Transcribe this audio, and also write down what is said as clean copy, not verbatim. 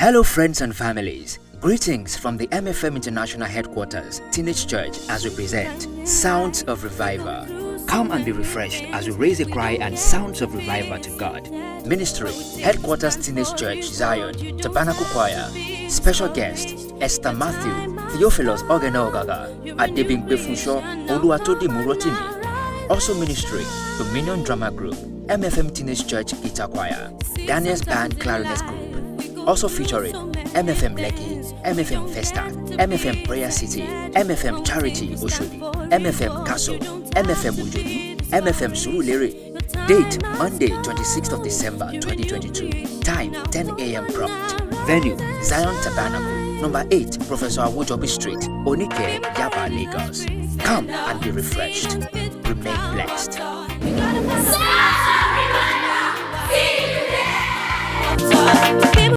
Hello friends and families, greetings from the MFM International Headquarters, Teenage Church, as we present Sounds of Revival. Come and be refreshed as we raise a cry and sounds of revival to God. Ministry, Headquarters Teenage Church, Zion, Tabernacle Choir. Special guest, Esther Matthew, Theophilus Ogenogaga, Adebing Befunsho, Oluwatodi Murotimi. Also ministry, Dominion Drama Group, MFM Teenage Church Guitar Choir, Daniel's Band Clarinet Group. Also featuring MFM Lekki, MFM Festa, MFM Prayer City, MFM Charity Oshodi, MFM Castle, MFM Ujodi, MFM Surulere. Date Monday 26th of December 2022. Time 10 a.m. prompt. Venue Zion Tabernacle, number 8 Professor Awojobi Street, Onike, Yaba, Lagos. Come and be refreshed. Remain blessed.